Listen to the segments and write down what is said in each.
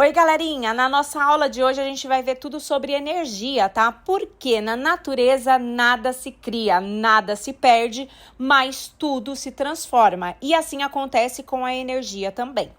Oi, galerinha! Na nossa aula de hoje a gente vai ver tudo sobre energia, tá? Porque na natureza nada se cria, nada se perde, mas tudo se transforma. E assim acontece com a energia também.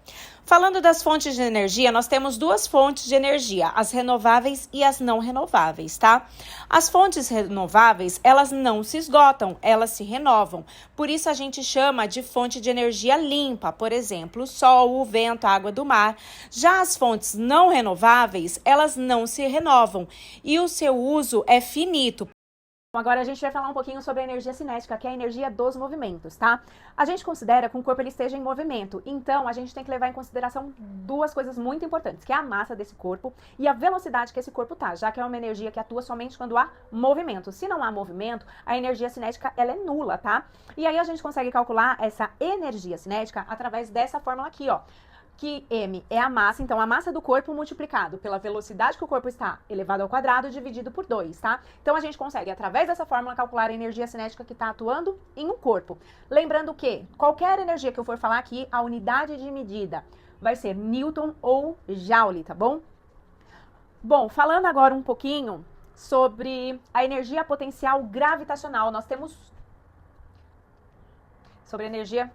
Falando das fontes de energia, nós temos duas fontes de energia, as renováveis e as não renováveis, tá? As fontes renováveis, elas não se esgotam, elas se renovam. Por isso a gente chama de fonte de energia limpa, por exemplo, o sol, o vento, a água do mar. Já as fontes não renováveis, elas não se renovam e o seu uso é finito. Agora a gente vai falar um pouquinho sobre a energia cinética, que é a energia dos movimentos, tá? A gente considera que o corpo ele esteja em movimento, então a gente tem que levar em consideração duas coisas muito importantes, que é a massa desse corpo e a velocidade que esse corpo tá, já que é uma energia que atua somente quando há movimento. Se não há movimento, a energia cinética ela é nula, tá? E aí a gente consegue calcular essa energia cinética através dessa fórmula aqui, ó. Que M é a massa, então a massa do corpo multiplicado pela velocidade que o corpo está elevado ao quadrado dividido por 2, tá? Então a gente consegue, através dessa fórmula, calcular a energia cinética que está atuando em um corpo. Lembrando que qualquer energia que eu for falar aqui, a unidade de medida vai ser Newton ou Joule, tá bom? Bom, falando agora um pouquinho sobre a energia potencial gravitacional, nós temos... sobre energia...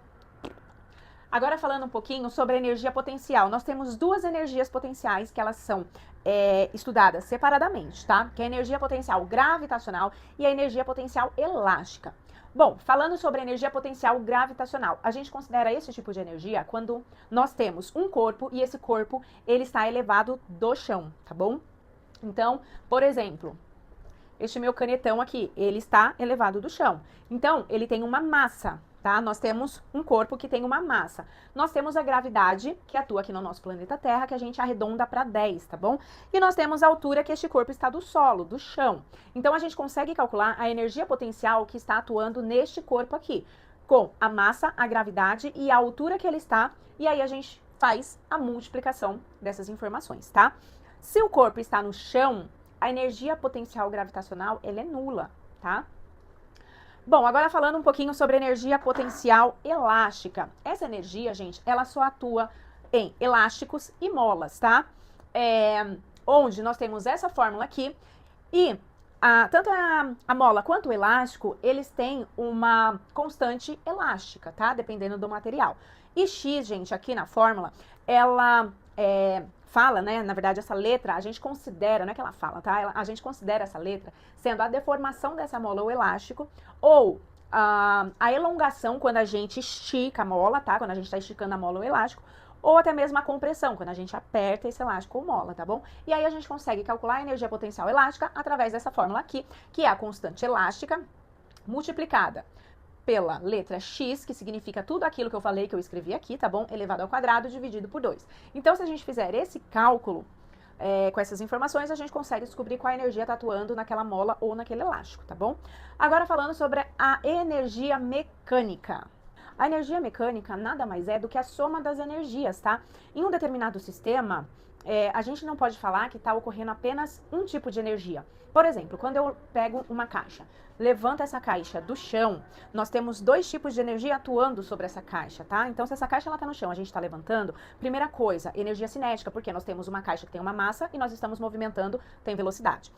Agora falando um pouquinho sobre a energia potencial, nós temos duas energias potenciais que elas são estudadas separadamente, tá? Que é a energia potencial gravitacional e a energia potencial elástica. Bom, falando sobre a energia potencial gravitacional, a gente considera esse tipo de energia quando nós temos um corpo e esse corpo ele está elevado do chão, tá bom? Então, por exemplo, este meu canetão aqui, ele está elevado do chão. Então, ele tem uma massa, tá? Nós temos um corpo que tem uma massa. Nós temos a gravidade, que atua aqui no nosso planeta Terra, que a gente arredonda para 10, tá bom? E nós temos a altura que este corpo está do solo, do chão. Então, a gente consegue calcular a energia potencial que está atuando neste corpo aqui, com a massa, a gravidade e a altura que ele está. E aí, a gente faz a multiplicação dessas informações, tá? Se o corpo está no chão, a energia potencial gravitacional, ela é nula, tá? Bom, agora falando um pouquinho sobre energia potencial elástica. Essa energia, gente, ela só atua em elásticos e molas, tá? Onde nós temos essa fórmula aqui e tanto a mola quanto o elástico, eles têm uma constante elástica, tá? Dependendo do material. E X, gente, aqui na fórmula, ela fala, né, na verdade essa letra, a gente considera, não é que ela fala, tá? A gente considera essa letra sendo a deformação dessa mola ou elástico, ou a elongação quando a gente estica a mola, tá? Quando a gente está esticando a mola ou elástico, ou até mesmo a compressão, quando a gente aperta esse elástico ou mola, tá bom? E aí a gente consegue calcular a energia potencial elástica através dessa fórmula aqui, que é a constante elástica multiplicada pela letra X, que significa tudo aquilo que eu falei, que eu escrevi aqui, tá bom? Elevado ao quadrado dividido por 2. Então, se a gente fizer esse cálculo com essas informações, a gente consegue descobrir qual energia está atuando naquela mola ou naquele elástico, tá bom? Agora, falando sobre a energia mecânica. A energia mecânica nada mais é do que a soma das energias, tá? Em um determinado sistema, a gente não pode falar que está ocorrendo apenas um tipo de energia. Por exemplo, quando eu pego uma caixa, levanto essa caixa do chão, nós temos dois tipos de energia atuando sobre essa caixa, tá? Então, se essa caixa está no chão, a gente está levantando, primeira coisa, energia cinética, porque nós temos uma caixa que tem uma massa e nós estamos movimentando, tem velocidade.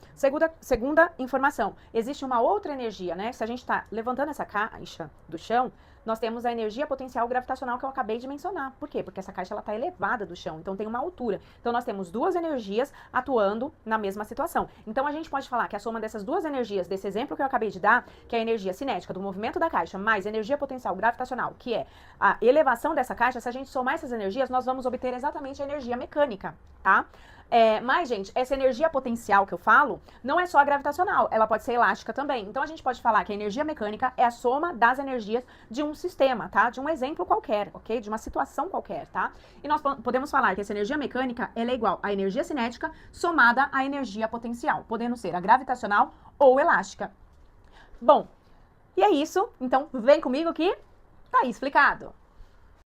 Segunda informação, existe uma outra energia, né? Se a gente está levantando essa caixa do chão, nós temos a energia potencial gravitacional que eu acabei de mencionar. Por quê? Porque essa caixa está elevada do chão, então tem uma altura. Então nós temos duas energias atuando na mesma situação. Então a gente pode falar que a soma dessas duas energias, desse exemplo que eu acabei de dar, que é a energia cinética do movimento da caixa, mais energia potencial gravitacional, que é a elevação dessa caixa, se a gente somar essas energias, nós vamos obter exatamente a energia mecânica, tá? Mas, gente, essa energia potencial que eu falo não é só gravitacional, ela pode ser elástica também. Então, a gente pode falar que a energia mecânica é a soma das energias de um sistema, tá? De um exemplo qualquer, ok? De uma situação qualquer, tá? E nós podemos falar que essa energia mecânica, ela é igual à energia cinética somada à energia potencial, podendo ser a gravitacional ou elástica. Bom, e é isso. Então, vem comigo que tá aí explicado.